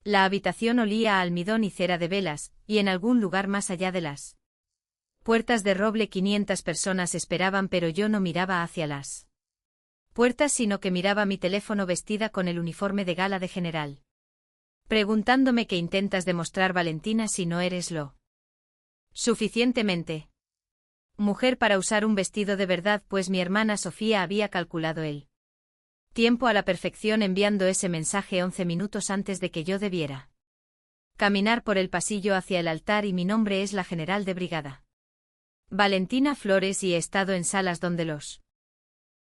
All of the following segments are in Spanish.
La habitación olía a almidón y cera de velas, y en algún lugar más allá de las puertas de roble 500 personas esperaban, pero yo no miraba hacia las puertas, sino que miraba mi teléfono vestida con el uniforme de gala de general. Preguntándome qué intentas demostrar, Valentina, si no eres lo suficientemente mujer para usar un vestido de verdad, pues mi hermana Sofía había calculado el tiempo a la perfección, enviando ese mensaje 11 minutos antes de que yo debiera caminar por el pasillo hacia el altar, y mi nombre es la general de brigada Valentina Flores, y he estado en salas donde los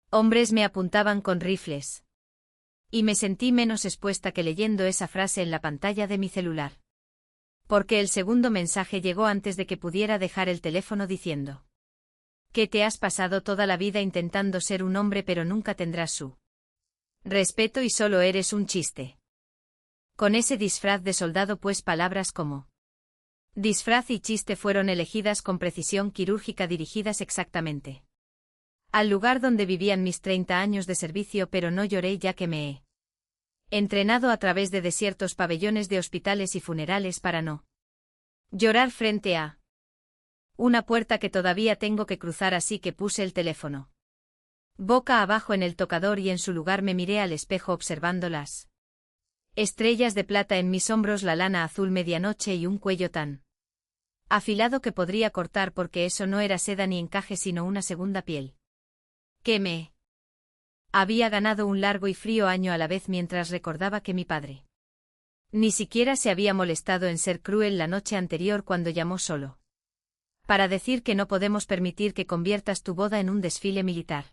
hombres me apuntaban con rifles. Y me sentí menos expuesta que leyendo esa frase en la pantalla de mi celular. Porque el segundo mensaje llegó antes de que pudiera dejar el teléfono, diciendo que te has pasado toda la vida intentando ser un hombre, pero nunca tendrás su respeto y solo eres un chiste. Con ese disfraz de soldado, pues palabras como disfraz y chiste fueron elegidas con precisión quirúrgica, dirigidas exactamente al lugar donde vivían mis 30 años de servicio, pero no lloré, ya que me he entrenado a través de desiertos pabellones de hospitales y funerales para no llorar frente a una puerta que todavía tengo que cruzar, así que puse el teléfono boca abajo en el tocador y en su lugar me miré al espejo observando las estrellas de plata en mis hombros, la lana azul medianoche y un cuello tan afilado que podría cortar, porque eso no era seda ni encaje, sino una segunda piel que me había ganado un largo y frío año a la vez, mientras recordaba que mi padre ni siquiera se había molestado en ser cruel la noche anterior cuando llamó solo para decir que no podemos permitir que conviertas tu boda en un desfile militar.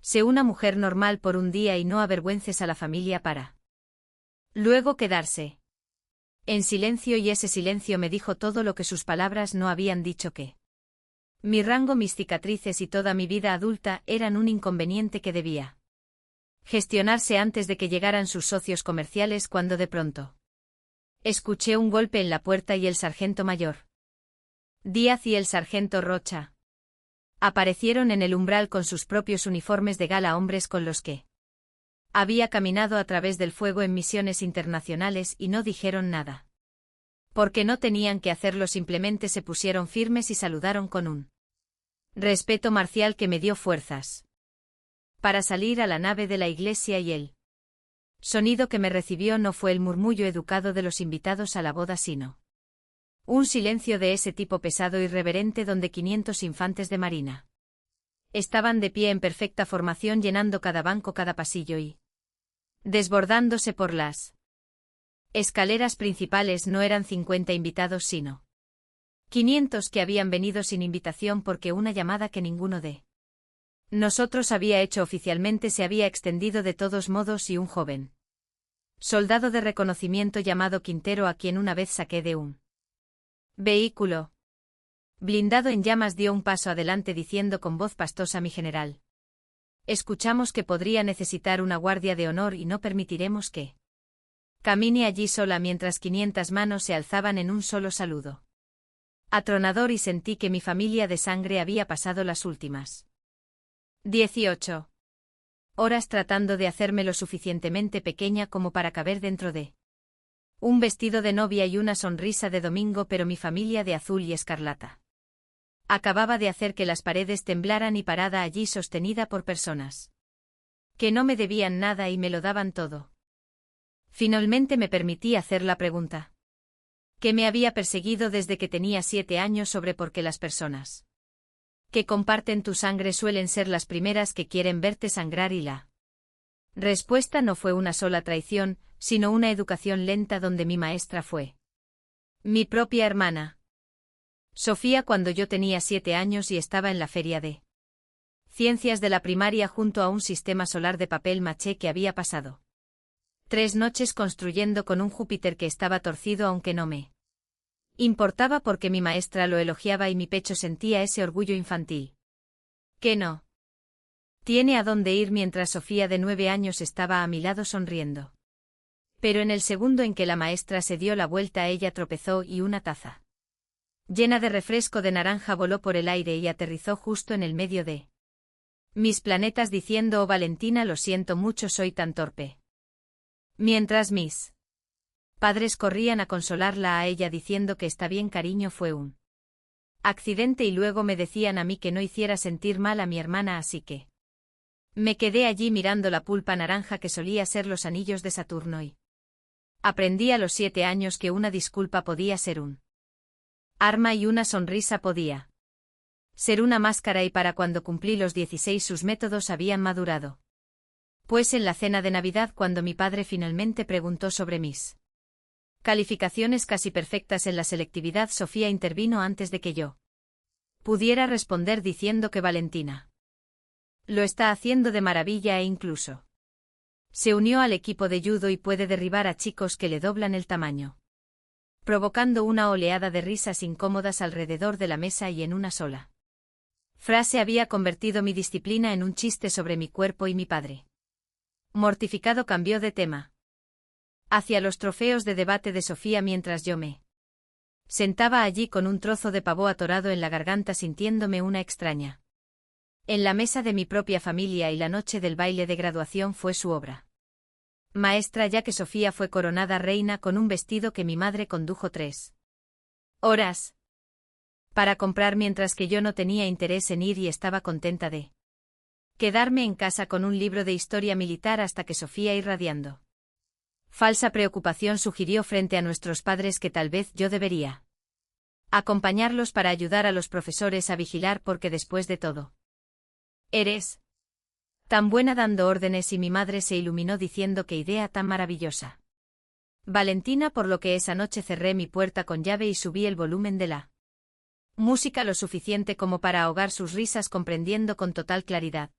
Sé una mujer normal por un día y no avergüences a la familia para luego quedarse en silencio, y ese silencio me dijo todo lo que sus palabras no habían dicho, que mi rango, mis cicatrices y toda mi vida adulta eran un inconveniente que debía gestionarse antes de que llegaran sus socios comerciales, cuando de pronto escuché un golpe en la puerta y el sargento mayor Díaz y el sargento Rocha aparecieron en el umbral con sus propios uniformes de gala, hombres con los que había caminado a través del fuego en misiones internacionales, y no dijeron nada. Porque no tenían que hacerlo, simplemente se pusieron firmes y saludaron con un respeto marcial que me dio fuerzas para salir a la nave de la iglesia, y el sonido que me recibió no fue el murmullo educado de los invitados a la boda, sino un silencio de ese tipo pesado y reverente, donde 500 infantes de marina estaban de pie en perfecta formación, llenando cada banco, cada pasillo y desbordándose por las escaleras principales. No eran 50 invitados, sino 500 que habían venido sin invitación, porque una llamada que ninguno de nosotros había hecho oficialmente se había extendido de todos modos, y un joven soldado de reconocimiento llamado Quintero, a quien una vez saqué de un vehículo blindado en llamas, dio un paso adelante diciendo con voz pastosa: mi general, escuchamos que podría necesitar una guardia de honor y no permitiremos que camine allí sola, mientras 500 manos se alzaban en un solo saludo atronador, y sentí que mi familia de sangre había pasado las últimas 18 horas tratando de hacerme lo suficientemente pequeña como para caber dentro de un vestido de novia y una sonrisa de domingo, pero mi familia de azul y escarlata acababa de hacer que las paredes temblaran, y parada allí sostenida por personas que no me debían nada y me lo daban todo. Finalmente me permití hacer la pregunta que me había perseguido desde que tenía 7 años, sobre por qué las personas que comparten tu sangre suelen ser las primeras que quieren verte sangrar, y la respuesta no fue una sola traición, sino una educación lenta, donde mi maestra fue mi propia hermana Sofía, cuando yo tenía 7 años y estaba en la feria de ciencias de la primaria junto a un sistema solar de papel maché que había pasado 3 noches construyendo con un Júpiter que estaba torcido, aunque no me importaba porque mi maestra lo elogiaba y mi pecho sentía ese orgullo infantil que no tiene a dónde ir, mientras Sofía de 9 años estaba a mi lado sonriendo. Pero en el segundo en que la maestra se dio la vuelta, ella tropezó y una taza llena de refresco de naranja voló por el aire y aterrizó justo en el medio de mis planetas, diciendo: oh Valentina, lo siento mucho, soy tan torpe. Mientras mis Padres corrían a consolarla a ella diciendo que está bien, cariño, fue un accidente, y luego me decían a mí que no hiciera sentir mal a mi hermana, así que me quedé allí mirando la pulpa naranja que solía ser los anillos de Saturno y aprendí a los 7 años que una disculpa podía ser un arma y una sonrisa podía ser una máscara, y para cuando cumplí los 16 sus métodos habían madurado. Pues en la cena de Navidad, cuando mi padre finalmente preguntó sobre mis calificaciones casi perfectas en la selectividad, Sofía intervino antes de que yo pudiera responder diciendo que Valentina lo está haciendo de maravilla e incluso se unió al equipo de judo y puede derribar a chicos que le doblan el tamaño, provocando una oleada de risas incómodas alrededor de la mesa, y en una sola frase había convertido mi disciplina en un chiste sobre mi cuerpo, y mi padre, mortificado, cambió de tema hacia los trofeos de debate de Sofía mientras yo me sentaba allí con un trozo de pavo atorado en la garganta, sintiéndome una extraña en la mesa de mi propia familia, y la noche del baile de graduación fue su obra maestra, ya que Sofía fue coronada reina con un vestido que mi madre condujo 3 horas para comprar, mientras que yo no tenía interés en ir y estaba contenta de quedarme en casa con un libro de historia militar, hasta que Sofía, irradiando falsa preocupación, sugirió frente a nuestros padres que tal vez yo debería acompañarlos para ayudar a los profesores a vigilar, porque después de todo eres tan buena dando órdenes, y mi madre se iluminó diciendo qué idea tan maravillosa, Valentina, por lo que esa noche cerré mi puerta con llave y subí el volumen de la música lo suficiente como para ahogar sus risas, comprendiendo con total claridad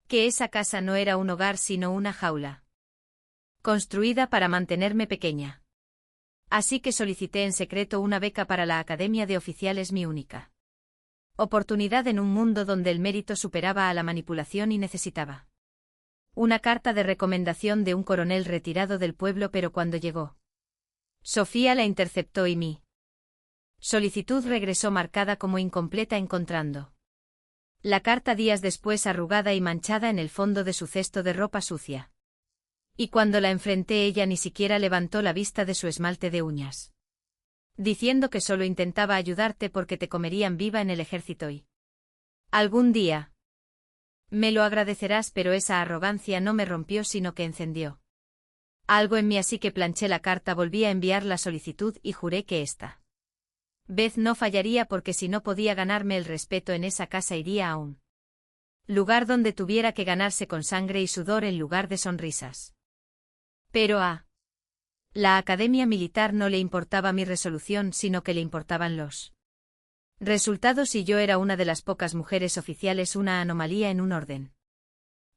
que esa casa no era un hogar sino una jaula construida para mantenerme pequeña. Así que solicité en secreto una beca para la Academia de Oficiales, mi única oportunidad en un mundo donde el mérito superaba a la manipulación, y necesitaba una carta de recomendación de un coronel retirado del pueblo, pero cuando llegó Sofía la interceptó y mi solicitud regresó marcada como incompleta, encontrando la carta días después arrugada y manchada en el fondo de su cesto de ropa sucia. Y cuando la enfrenté, ella ni siquiera levantó la vista de su esmalte de uñas, diciendo que solo intentaba ayudarte porque te comerían viva en el ejército y algún día me lo agradecerás, pero esa arrogancia no me rompió sino que encendió algo en mí, así que planché la carta, volví a enviar la solicitud y juré que esta vez no fallaría, porque si no podía ganarme el respeto en esa casa, iría a un lugar donde tuviera que ganarse con sangre y sudor en lugar de sonrisas. Pero a la Academia Militar no le importaba mi resolución, sino que le importaban los resultados, y yo era una de las pocas mujeres oficiales, una anomalía en un orden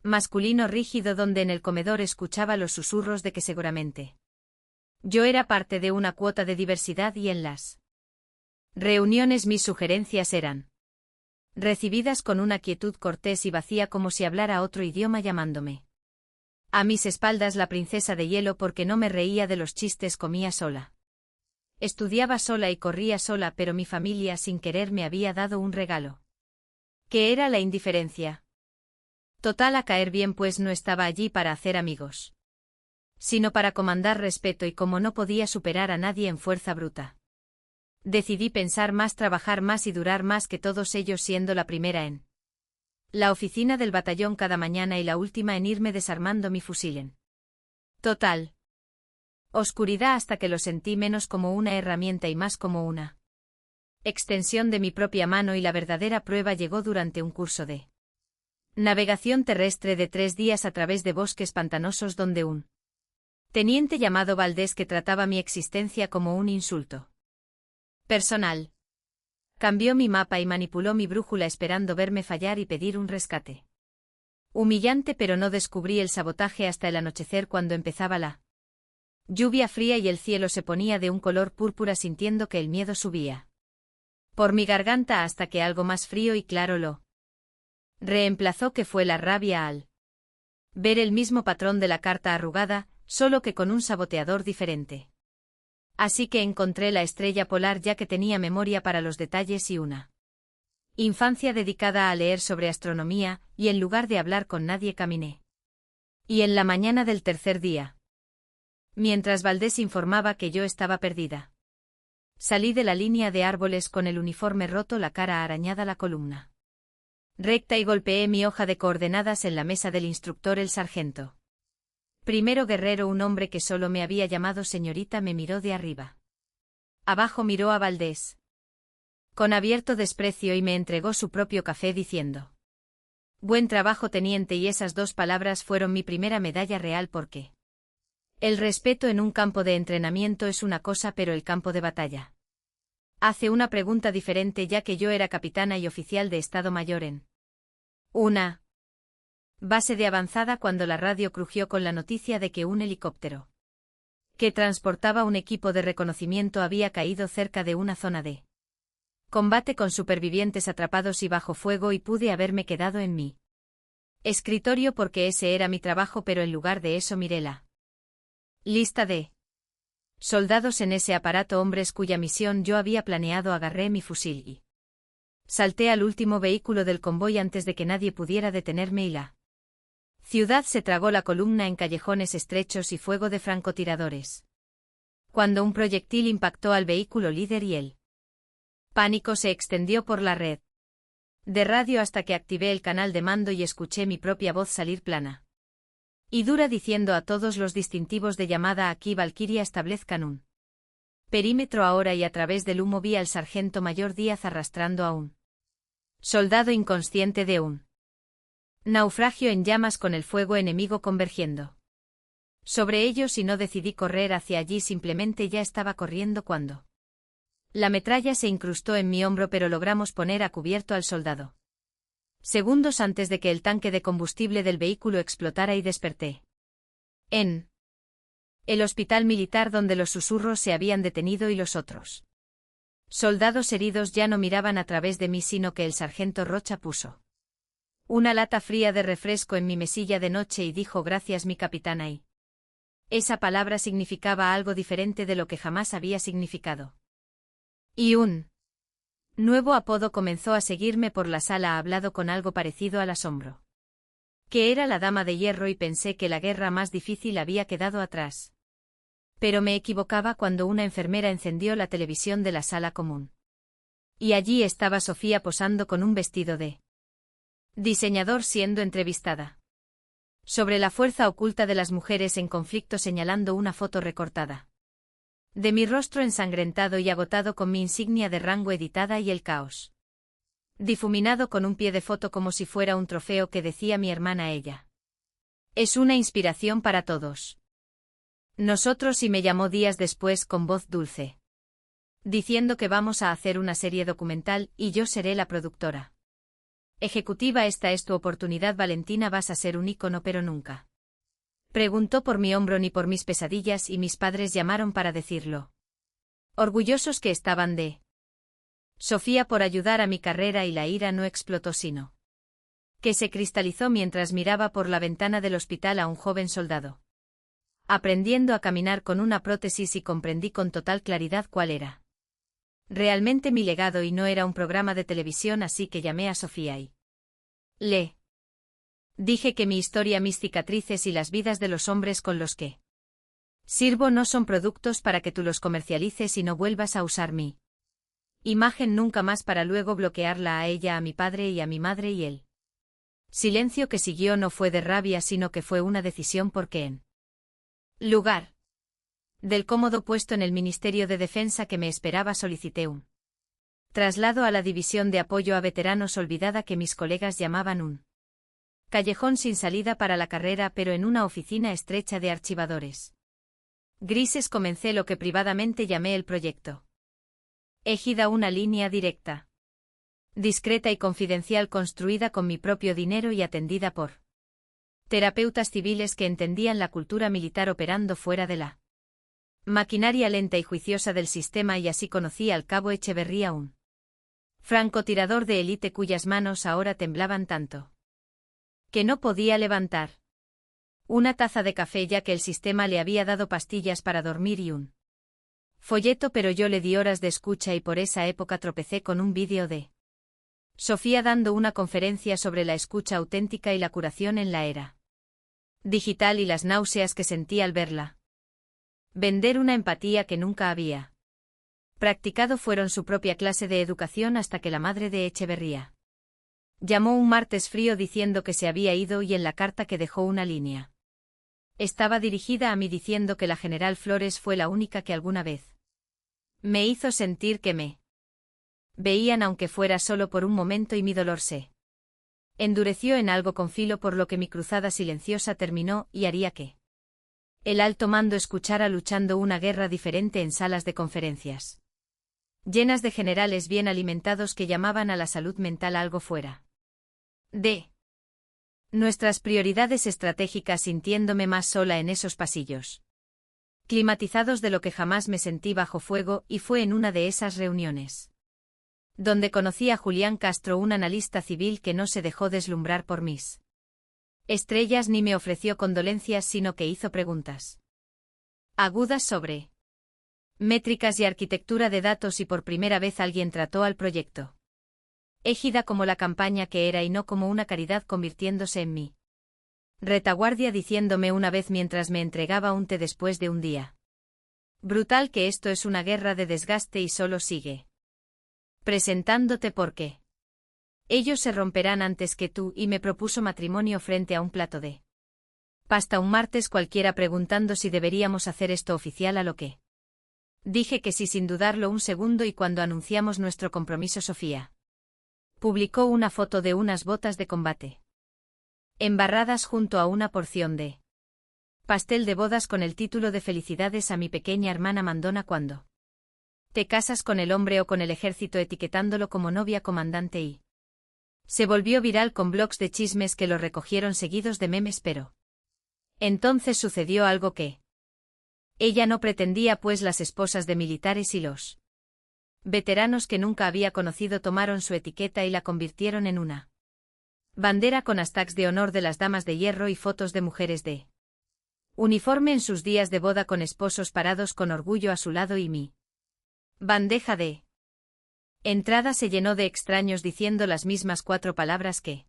masculino rígido, donde en el comedor escuchaba los susurros de que seguramente yo era parte de una cuota de diversidad, y en las reuniones mis sugerencias eran recibidas con una quietud cortés y vacía, como si hablara otro idioma, llamándome a mis espaldas la princesa de hielo, porque no me reía de los chistes, comía sola, estudiaba sola y corría sola, pero mi familia sin querer me había dado un regalo, que era la indiferencia total a caer bien, pues no estaba allí para hacer amigos, sino para comandar respeto, y como no podía superar a nadie en fuerza bruta, decidí pensar más, trabajar más y durar más que todos ellos, siendo la primera en la oficina del batallón cada mañana y la última en irme desarmando mi fusil en total oscuridad, hasta que lo sentí menos como una herramienta y más como una extensión de mi propia mano, y la verdadera prueba llegó durante un curso de navegación terrestre de 3 días a través de bosques pantanosos, donde un teniente llamado Valdés, que trataba mi existencia como un insulto personal, cambió mi mapa y manipuló mi brújula esperando verme fallar y pedir un rescate. Humillante, pero no descubrí el sabotaje hasta el anochecer, cuando empezaba la lluvia fría y el cielo se ponía de un color púrpura, sintiendo que el miedo subía por mi garganta, hasta que algo más frío y claro lo reemplazó, que fue la rabia al ver el mismo patrón de la carta arrugada, solo que con un saboteador diferente. Así que encontré la estrella polar, ya que tenía memoria para los detalles y una infancia dedicada a leer sobre astronomía, y en lugar de hablar con nadie caminé. Y en la mañana del tercer día Mientras Valdés informaba que yo estaba perdida. Salí de la línea de árboles con el uniforme roto, la cara arañada, la columna recta, y golpeé mi hoja de coordenadas en la mesa del instructor. El sargento Primero Guerrero, un hombre que solo me había llamado señorita, me miró de arriba abajo, miró a Valdés con abierto desprecio y me entregó su propio café diciendo: «Buen trabajo, teniente», y esas dos palabras fueron mi primera medalla real, porque el respeto en un campo de entrenamiento es una cosa, pero el campo de batalla hace una pregunta diferente, ya que yo era capitana y oficial de Estado Mayor en una base de avanzada cuando la radio crujió con la noticia de que un helicóptero que transportaba un equipo de reconocimiento había caído cerca de una zona de combate con supervivientes atrapados y bajo fuego, y pude haberme quedado en mi escritorio porque ese era mi trabajo, pero en lugar de eso miré la lista de soldados en ese aparato, hombres cuya misión yo había planeado. Agarré mi fusil y salté al último vehículo del convoy antes de que nadie pudiera detenerme, y la ciudad se tragó la columna en callejones estrechos y fuego de francotiradores. Cuando un proyectil impactó al vehículo líder y el pánico se extendió por la red de radio hasta que activé el canal de mando y escuché mi propia voz salir plana y dura diciendo a todos los distintivos de llamada: «Aquí Valquiria, establezcan un perímetro ahora», y a través del humo vi al sargento mayor Díaz arrastrando a un soldado inconsciente de un naufragio en llamas, con el fuego enemigo convergiendo sobre ellos, y no decidí correr hacia allí, simplemente ya estaba corriendo cuando la metralla se incrustó en mi hombro, pero logramos poner a cubierto al soldado segundos antes de que el tanque de combustible del vehículo explotara, y desperté en el hospital militar, donde los susurros se habían detenido y los otros soldados heridos ya no miraban a través de mí, sino que el sargento Rocha puso una lata fría de refresco en mi mesilla de noche y dijo: «Gracias, mi capitana», y esa palabra significaba algo diferente de lo que jamás había significado. Y un nuevo apodo comenzó a seguirme por la sala, hablado con algo parecido al asombro, que era la Dama de Hierro, y pensé que la guerra más difícil había quedado atrás. Pero me equivocaba cuando una enfermera encendió la televisión de la sala común. Y allí estaba Sofía posando con un vestido de diseñador, siendo entrevistada sobre la fuerza oculta de las mujeres en conflicto, señalando una foto recortada de mi rostro ensangrentado y agotado, con mi insignia de rango editada y el caos difuminado con un pie de foto como si fuera un trofeo que decía mi hermana: «Ella es una inspiración para todos nosotros», y me llamó días después con voz dulce, diciendo que vamos a hacer una serie documental y yo seré la productora ejecutiva. «Esta es tu oportunidad, Valentina, vas a ser un ícono». «Pero nunca preguntó por mi hombro ni por mis pesadillas, y mis padres llamaron para decirlo orgullosos que estaban de Sofía por ayudar a mi carrera, y la ira no explotó, sino que se cristalizó mientras miraba por la ventana del hospital a un joven soldado aprendiendo a caminar con una prótesis, y comprendí con total claridad cuál era realmente mi legado, y no era un programa de televisión. Así que llamé a Sofía y le dije que mi historia, mis cicatrices y las vidas de los hombres con los que sirvo no son productos para que tú los comercialices y no vuelvas a usar mi imagen nunca más, para luego bloquearla a ella, a mi padre y a mi madre. Y el silencio que siguió no fue de rabia, sino que fue una decisión, porque en lugar del cómodo puesto en el Ministerio de Defensa que me esperaba, solicité un traslado a la División de Apoyo a Veteranos Olvidada, que mis colegas llamaban un callejón sin salida para la carrera, pero en una oficina estrecha de archivadores grises comencé lo que privadamente llamé el proyecto Égida, una línea directa, discreta y confidencial, construida con mi propio dinero y atendida por terapeutas civiles que entendían la cultura militar, operando fuera de la maquinaria lenta y juiciosa del sistema. Y así conocí al cabo Echeverría, un francotirador de élite cuyas manos ahora temblaban tanto que no podía levantar una taza de café, ya que el sistema le había dado pastillas para dormir y un folleto, pero yo le di horas de escucha, y por esa época tropecé con un vídeo de Sofía dando una conferencia sobre la escucha auténtica y la curación en la era digital, y las náuseas que sentí al verla Vender una empatía que nunca había practicado fueron su propia clase de educación hasta que la madre de Echeverría llamó un martes frío diciendo que se había ido y en la carta que dejó una línea. Estaba dirigida a mí diciendo que la general Flores fue la única que alguna vez me hizo sentir que me veían aunque fuera solo por un momento y mi dolor se endureció en algo con filo por lo que mi cruzada silenciosa terminó y haría que el alto mando escuchara luchando una guerra diferente en salas de conferencias llenas de generales bien alimentados que llamaban a la salud mental algo fuera de nuestras prioridades estratégicas, sintiéndome más sola en esos pasillos climatizados de lo que jamás me sentí bajo fuego, y fue en una de esas reuniones donde conocí a Julián Castro, un analista civil que no se dejó deslumbrar por mis estrellas ni me ofreció condolencias, sino que hizo preguntas agudas sobre métricas y arquitectura de datos, y por primera vez alguien trató al proyecto Égida como la campaña que era y no como una caridad, convirtiéndose en mi retaguardia, diciéndome una vez mientras me entregaba un té después de un día brutal que esto es una guerra de desgaste y solo sigue presentándote porque ellos se romperán antes que tú, y me propuso matrimonio frente a un plato de pasta un martes cualquiera, preguntando si deberíamos hacer esto oficial, a lo que dije que sí sin dudarlo un segundo, y cuando anunciamos nuestro compromiso Sofía publicó una foto de unas botas de combate embarradas junto a una porción de pastel de bodas con el título de Felicidades a mi pequeña hermana Mandona cuando te casas con el hombre o con el ejército, etiquetándolo como novia comandante, y se volvió viral con blogs de chismes que lo recogieron seguidos de memes, pero entonces sucedió algo que ella no pretendía, pues las esposas de militares y los veteranos que nunca había conocido tomaron su etiqueta y la convirtieron en una bandera con hashtags de honor de las damas de hierro y fotos de mujeres de uniforme en sus días de boda con esposos parados con orgullo a su lado, y mi bandeja de entrada se llenó de extraños diciendo las mismas 4 palabras que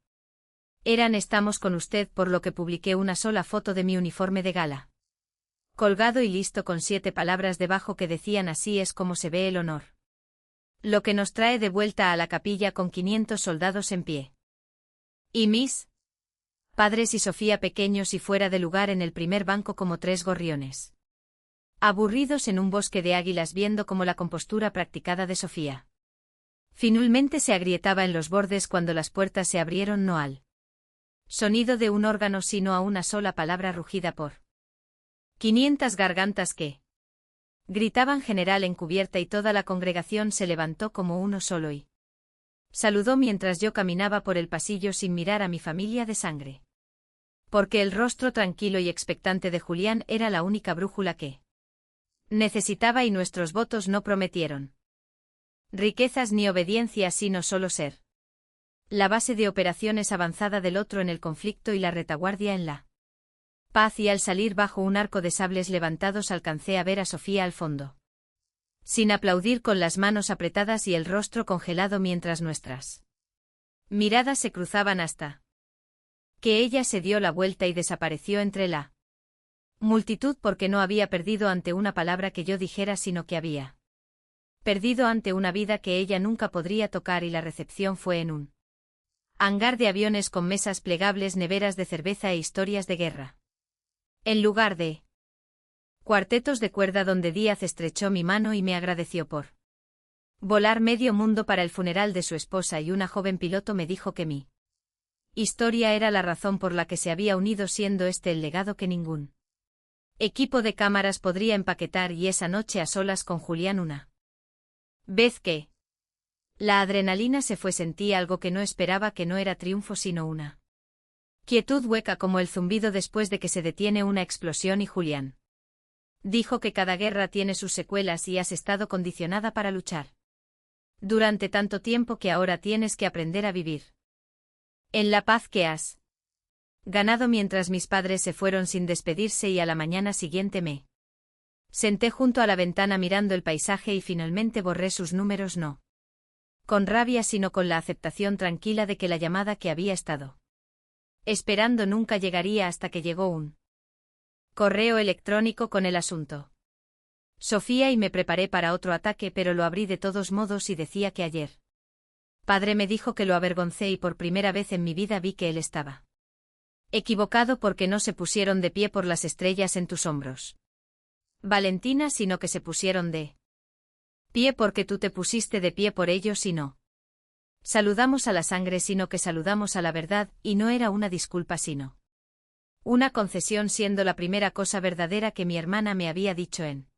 eran estamos con usted, por lo que publiqué una sola foto de mi uniforme de gala colgado y listo, con 7 palabras debajo que decían así es como se ve el honor, lo que nos trae de vuelta a la capilla con 500 soldados en pie. Y mis padres y Sofía pequeños y fuera de lugar en el primer banco como 3 gorriones aburridos en un bosque de águilas, viendo como la compostura practicada de Sofía finalmente se agrietaba en los bordes cuando las puertas se abrieron, no al sonido de un órgano sino a una sola palabra rugida por 500 gargantas que gritaban general encubierta, y toda la congregación se levantó como uno solo y saludó mientras yo caminaba por el pasillo sin mirar a mi familia de sangre. Porque el rostro tranquilo y expectante de Julián era la única brújula que necesitaba, y nuestros votos no prometieron riquezas ni obediencia, sino solo ser la base de operaciones avanzada del otro en el conflicto y la retaguardia en la paz. Y al salir bajo un arco de sables levantados alcancé a ver a Sofía al fondo, sin aplaudir, con las manos apretadas y el rostro congelado, mientras nuestras miradas se cruzaban hasta que ella se dio la vuelta y desapareció entre la multitud, porque no había perdido ante una palabra que yo dijera, sino que había perdido ante una vida que ella nunca podría tocar. Y la recepción fue en un hangar de aviones con mesas plegables, neveras de cerveza e historias de guerra, en lugar de cuartetos de cuerda, donde Díaz estrechó mi mano y me agradeció por volar medio mundo para el funeral de su esposa, y una joven piloto me dijo que mi historia era la razón por la que se había unido, siendo este el legado que ningún equipo de cámaras podría empaquetar. Y esa noche a solas con Julián, una vez que la adrenalina se fue, sentí algo que no esperaba, que no era triunfo sino una quietud hueca, como el zumbido después de que se detiene una explosión. Y Julián dijo que cada guerra tiene sus secuelas y has estado condicionada para luchar durante tanto tiempo que ahora tienes que aprender a vivir en la paz que has ganado. Mientras mis padres se fueron sin despedirse, y a la mañana siguiente me senté junto a la ventana mirando el paisaje y finalmente borré sus números, no con rabia sino con la aceptación tranquila de que la llamada que había estado esperando nunca llegaría, hasta que llegó un correo electrónico con el asunto Sofía y me preparé para otro ataque, pero lo abrí de todos modos y decía que ayer. Padre me dijo que lo avergoncé y por primera vez en mi vida vi que él estaba equivocado porque no se pusieron de pie por las estrellas en tus hombros, Valentina, sino que se pusieron de pie porque tú te pusiste de pie por ellos y no saludamos a la sangre sino que saludamos a la verdad, y no era una disculpa sino una concesión, siendo la primera cosa verdadera que mi hermana me había dicho en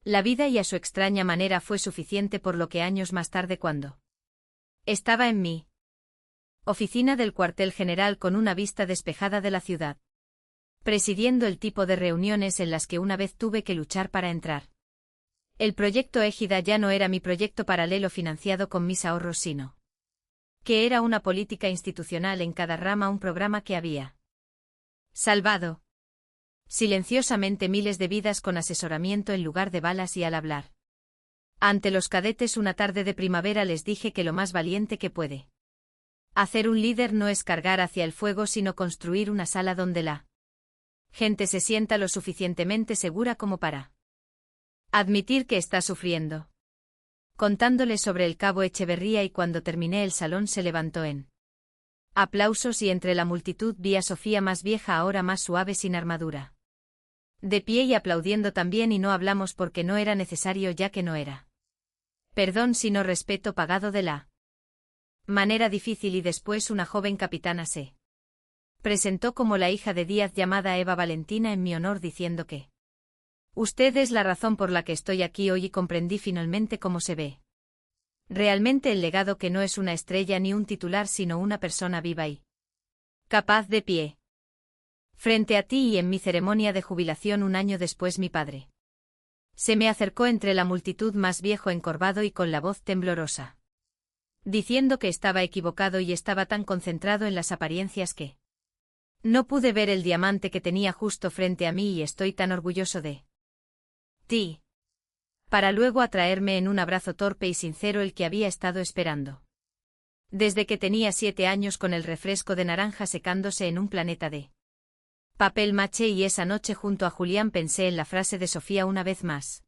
la vida, y a su extraña manera fue suficiente, por lo que años más tarde, cuando estaba en mi oficina del cuartel general con una vista despejada de la ciudad, presidiendo el tipo de reuniones en las que una vez tuve que luchar para entrar, el proyecto Égida ya no era mi proyecto paralelo financiado con mis ahorros, sino que era una política institucional en cada rama, un programa que había salvado silenciosamente miles de vidas con asesoramiento en lugar de balas. Y al hablar ante los cadetes una tarde de primavera les dije que lo más valiente que puede hacer un líder no es cargar hacia el fuego, sino construir una sala donde la gente se sienta lo suficientemente segura como para admitir que está sufriendo. Contándole sobre el cabo Echeverría, y cuando terminé el salón se levantó en aplausos y entre la multitud vi a Sofía, más vieja ahora, más suave, sin armadura, de pie y aplaudiendo también, y no hablamos porque no era necesario, ya que no era perdón sino respeto pagado de la manera difícil. Y después una joven capitana se presentó como la hija de Díaz, llamada Eva Valentina, en mi honor, diciendo que usted es la razón por la que estoy aquí hoy, y comprendí finalmente cómo se ve realmente el legado, que no es una estrella ni un titular, sino una persona viva y capaz, de pie frente a ti. Y en mi ceremonia de jubilación un año después mi padre se me acercó entre la multitud, más viejo, encorvado y con la voz temblorosa, diciendo que estaba equivocado y estaba tan concentrado en las apariencias que no pude ver el diamante que tenía justo frente a mí, y estoy tan orgulloso de ti, para luego atraerme en un abrazo torpe y sincero el que había estado esperando desde que tenía 7 años, con el refresco de naranja secándose en un planeta de papel maché. Y esa noche junto a Julián pensé en la frase de Sofía una vez más,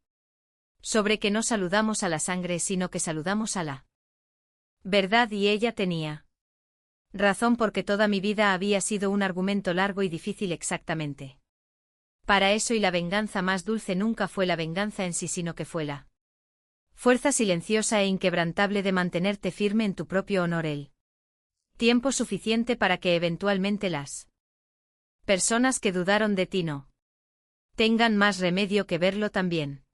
sobre que no saludamos a la sangre sino que saludamos a la verdad, y ella tenía razón, porque toda mi vida había sido un argumento largo y difícil exactamente para eso, y la venganza más dulce nunca fue la venganza en sí, sino que fue la fuerza silenciosa e inquebrantable de mantenerte firme en tu propio honor el tiempo suficiente para que eventualmente las personas que dudaron de ti no tengan más remedio que verlo también.